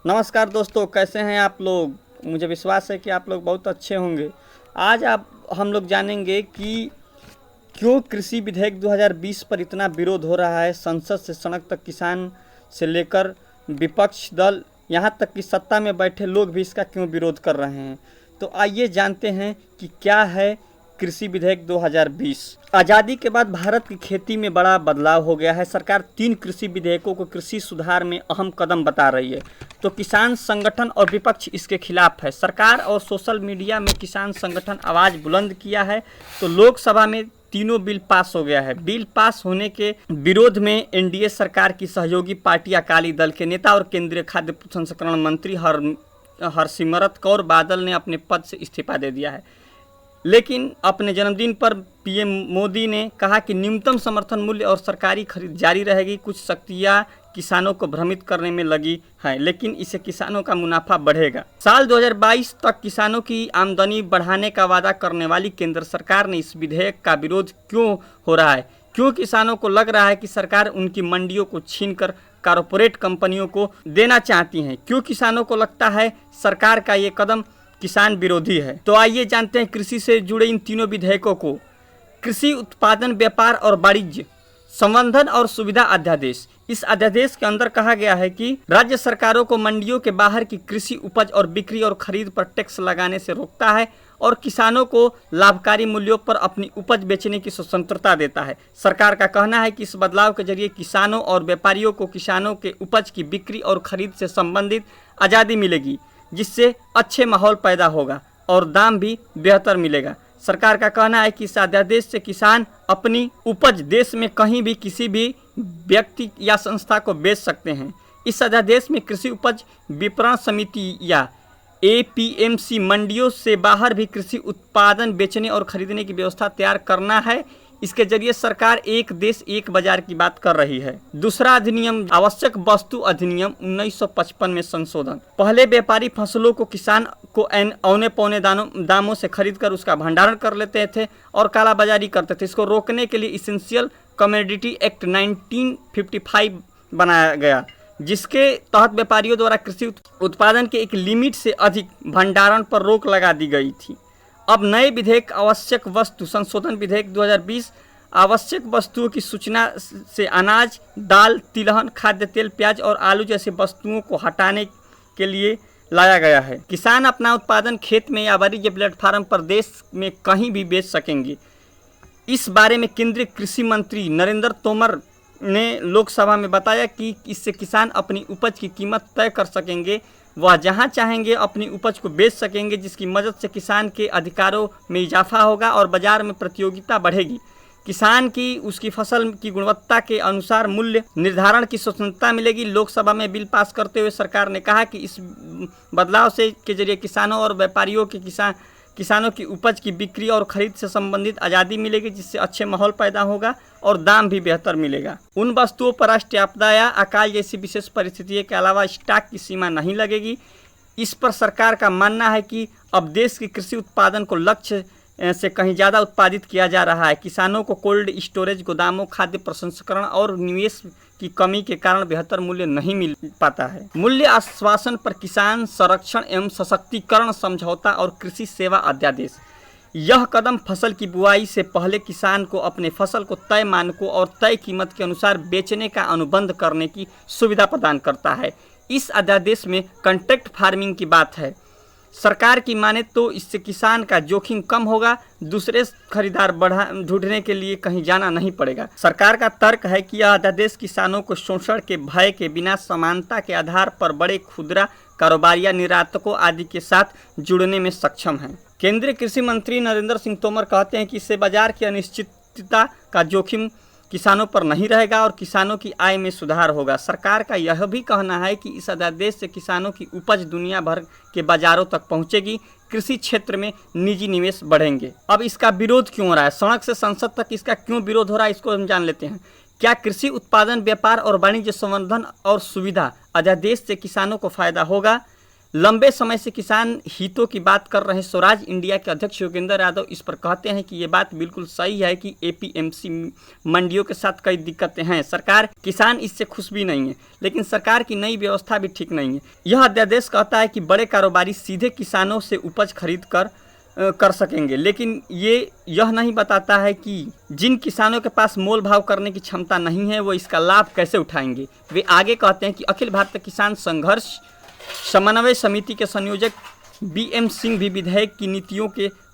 नमस्कार दोस्तों, कैसे हैं आप लोग। मुझे विश्वास है कि आप लोग बहुत अच्छे होंगे। आज हम लोग जानेंगे कि क्यों कृषि विधेयक 2020 पर इतना विरोध हो रहा है। संसद से सड़क तक, किसान से लेकर विपक्ष दल, यहाँ तक कि सत्ता में बैठे लोग भी इसका क्यों विरोध कर रहे हैं। तो आइए जानते हैं कि क्या है कृषि विधेयक 2020। आज़ादी के बाद भारत की खेती में बड़ा बदलाव हो गया है। सरकार 3 कृषि विधेयकों को कृषि सुधार में अहम कदम बता रही है, तो किसान संगठन और विपक्ष इसके खिलाफ है। सरकार और सोशल मीडिया में किसान संगठन आवाज़ बुलंद किया है, तो लोकसभा में तीनों बिल पास हो गया है। बिल पास होने के विरोध में एनडीए सरकार की सहयोगी पार्टी अकाली दल के नेता और केंद्रीय खाद्य प्रसंस्करण मंत्री हरसिमरत कौर बादल ने अपने पद से इस्तीफा दे दिया है। लेकिन अपने जन्मदिन पर पीएम मोदी ने कहा कि न्यूनतम समर्थन मूल्य और सरकारी खरीद जारी रहेगी। कुछ शक्तियां किसानों को भ्रमित करने में लगी हैं, लेकिन इससे किसानों का मुनाफा बढ़ेगा। साल 2022 तक किसानों की आमदनी बढ़ाने का वादा करने वाली केंद्र सरकार ने इस विधेयक का विरोध क्यों हो रहा है? क्यों किसानों को लग रहा है कि सरकार उनकी मंडियों को छीनकर कारपोरेट कंपनियों को देना चाहती हैं? क्यों किसानों को लगता है सरकार का ये कदम किसान विरोधी है? तो आइए जानते हैं कृषि से जुड़े इन तीनों विधेयकों को। कृषि उत्पादन, व्यापार और वाणिज्य संवर्धन और सुविधा अध्यादेश। इस अध्यादेश के अंदर कहा गया है कि राज्य सरकारों को मंडियों के बाहर की कृषि उपज और बिक्री और खरीद पर टैक्स लगाने से रोकता है और किसानों को लाभकारी मूल्यों पर अपनी उपज बेचने की स्वतंत्रता देता है। सरकार का कहना है कि इस बदलाव के जरिए किसानों और व्यापारियों को किसानों के उपज की बिक्री और खरीद से संबंधित आज़ादी मिलेगी, जिससे अच्छे माहौल पैदा होगा और दाम भी बेहतर मिलेगा। सरकार का कहना है कि इस अध्यादेश से किसान अपनी उपज देश में कहीं भी किसी भी व्यक्ति या संस्था को बेच सकते हैं। इस अध्यादेश में कृषि उपज विपणन समिति या एपीएमसी मंडियों से बाहर भी कृषि उत्पादन बेचने और खरीदने की व्यवस्था तैयार करना है। इसके जरिए सरकार एक देश एक बाजार की बात कर रही है। दूसरा अधिनियम, आवश्यक वस्तु अधिनियम 1955 में संशोधन। पहले व्यापारी फसलों को किसान को औने पौने दामों से खरीदकर उसका भंडारण कर लेते थे और कालाबाजारी करते थे। इसको रोकने के लिए इसेंशियल कमोडिटी एक्ट 1955 बनाया गया, जिसके तहत व्यापारियों द्वारा कृषि उत्पादन के एक लिमिट से अधिक भंडारण पर रोक लगा दी गई थी। अब नए विधेयक आवश्यक वस्तु संशोधन विधेयक 2020 आवश्यक वस्तुओं की सूचना से अनाज, दाल, तिलहन, खाद्य तेल, प्याज और आलू जैसी वस्तुओं को हटाने के लिए लाया गया है। किसान अपना उत्पादन खेत में या वाणिज्य प्लेटफार्म पर देश में कहीं भी बेच सकेंगे। इस बारे में केंद्रीय कृषि मंत्री नरेंद्र तोमर ने लोकसभा में बताया कि इससे किसान अपनी उपज की कीमत तय कर सकेंगे, वह जहां चाहेंगे अपनी उपज को बेच सकेंगे, जिसकी मदद से किसान के अधिकारों में इजाफा होगा और बाजार में प्रतियोगिता बढ़ेगी। किसान की उसकी फसल की गुणवत्ता के अनुसार मूल्य निर्धारण की स्वतंत्रता मिलेगी। लोकसभा में बिल पास करते हुए सरकार ने कहा कि इस बदलाव से के जरिए किसानों और व्यापारियों के किसानों की उपज की बिक्री और खरीद से संबंधित आज़ादी मिलेगी, जिससे अच्छे माहौल पैदा होगा और दाम भी बेहतर मिलेगा। उन वस्तुओं पर राष्ट्रीय आपदा या अकाल जैसी विशेष परिस्थितियों के अलावा स्टॉक की सीमा नहीं लगेगी। इस पर सरकार का मानना है कि अब देश के कृषि उत्पादन को लक्ष्य से कहीं ज़्यादा उत्पादित किया जा रहा है। किसानों को कोल्ड स्टोरेज, गोदामों, खाद्य प्रसंस्करण और निवेश की कमी के कारण बेहतर मूल्य नहीं मिल पाता है। मूल्य आश्वासन पर किसान संरक्षण एवं सशक्तिकरण समझौता और कृषि सेवा अध्यादेश। यह कदम फसल की बुआई से पहले किसान को अपने फसल को तय मानकों और तय कीमत के अनुसार बेचने का अनुबंध करने की सुविधा प्रदान करता है। इस अध्यादेश में कॉन्ट्रैक्ट फार्मिंग की बात है। सरकार की माने तो इससे किसान का जोखिम कम होगा, दूसरे खरीदार ढूंढने के लिए कहीं जाना नहीं पड़ेगा। सरकार का तर्क है कि यह अध्यादेश किसानों को शोषण के भय के बिना समानता के आधार पर बड़े खुदरा कारोबारियों, निर्यातकों आदि के साथ जुड़ने में सक्षम है। केंद्रीय कृषि मंत्री नरेंद्र सिंह तोमर कहते हैं कि इससे बाजार की अनिश्चितता का जोखिम किसानों पर नहीं रहेगा और किसानों की आय में सुधार होगा। सरकार का यह भी कहना है कि इस अध्यादेश से किसानों की उपज दुनिया भर के बाजारों तक पहुंचेगी, कृषि क्षेत्र में निजी निवेश बढ़ेंगे। अब इसका विरोध क्यों हो रहा है? सड़क से संसद तक इसका क्यों विरोध हो रहा है, इसको हम जान लेते हैं। क्या कृषि उत्पादन, व्यापार और वाणिज्य संवर्धन और सुविधा अध्यादेश से किसानों को फायदा होगा? लंबे समय से किसान हितों की बात कर रहे स्वराज इंडिया के अध्यक्ष योगेंद्र यादव इस पर कहते हैं कि ये बात बिल्कुल सही है कि एपीएमसी मंडियों के साथ कई दिक्कतें हैं। सरकार किसान इससे खुश भी नहीं है, लेकिन सरकार की नई व्यवस्था भी ठीक नहीं है। यह अध्यादेश कहता है कि बड़े कारोबारी सीधे किसानों से उपज खरीद कर सकेंगे, लेकिन यह नहीं बताता है कि जिन किसानों के पास मोल भाव करने की क्षमता नहीं है वो इसका लाभ कैसे उठाएंगे। वे आगे कहते हैं कि अखिल भारतीय किसान संघर्ष समन्वय समिति के संयोजक बीएम सिंह भी विधेयक की नीतियों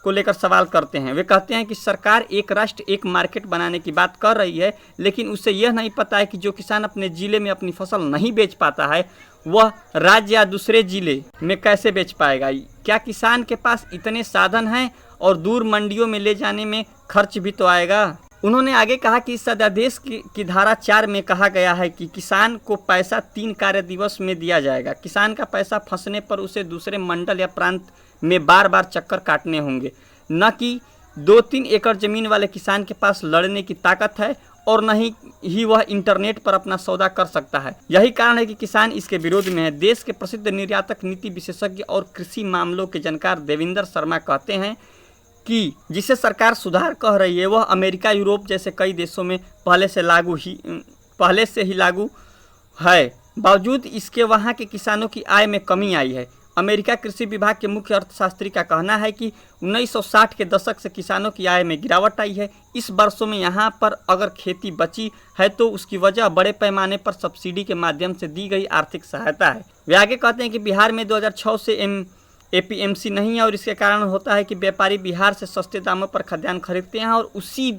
को लेकर सवाल करते हैं। वे कहते हैं कि सरकार एक राष्ट्र एक मार्केट बनाने की बात कर रही है, लेकिन उसे यह नहीं पता है कि जो किसान अपने ज़िले में अपनी फसल नहीं बेच पाता है वह राज्य या दूसरे ज़िले में कैसे बेच पाएगा। क्या किसान के पास इतने साधन हैं और दूर मंडियों में ले जाने में खर्च भी तो आएगा। उन्होंने आगे कहा कि इस अध्यादेश की धारा 4 में कहा गया है कि किसान को पैसा 3 कार्य दिवस में दिया जाएगा। किसान का पैसा फंसने पर उसे दूसरे मंडल या प्रांत में बार बार चक्कर काटने होंगे, न कि 2-3 एकड़ ज़मीन वाले किसान के पास लड़ने की ताकत है और नहीं ही वह इंटरनेट पर अपना सौदा कर सकता है। यही कारण है कि किसान इसके विरोध में है। देश के प्रसिद्ध निर्यातक, नीति विशेषज्ञ और कृषि मामलों के जानकार देवेंद्र शर्मा कहते हैं कि जिसे सरकार सुधार कह रही है वह अमेरिका, यूरोप जैसे कई देशों में पहले से ही लागू है। बावजूद इसके वहाँ के किसानों की आय में कमी आई है। अमेरिका कृषि विभाग के मुख्य अर्थशास्त्री का कहना है कि 1960 के दशक से किसानों की आय में गिरावट आई है। इस वर्षों में यहाँ पर अगर खेती बची है तो उसकी वजह बड़े पैमाने पर सब्सिडी के माध्यम से दी गई आर्थिक सहायता है। वे आगे कहते हैं कि बिहार में 2006 से एपीएमसी नहीं है और इसके कारण होता है कि व्यापारी बिहार से सस्ते दामों पर खाद्यान्न खरीदते हैं और उसी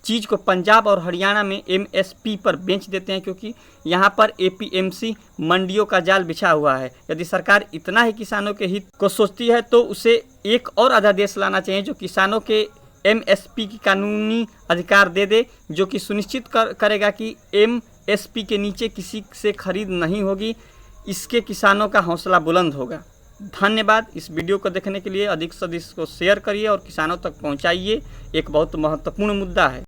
चीज़ को पंजाब और हरियाणा में एमएसपी पर बेच देते हैं, क्योंकि यहाँ पर एपीएमसी मंडियों का जाल बिछा हुआ है। यदि सरकार इतना ही किसानों के हित को सोचती है तो उसे एक और अध्यादेश लाना चाहिए जो किसानों के एमएसपी की कानूनी अधिकार दे, जो कि सुनिश्चित करेगा कि एमएसपी के नीचे किसी से खरीद नहीं होगी। इसके किसानों का हौसला बुलंद होगा। धन्यवाद। इस वीडियो को देखने के लिए अधिक से अधिक इसको शेयर करिए और किसानों तक पहुंचाइए। एक बहुत महत्वपूर्ण मुद्दा है।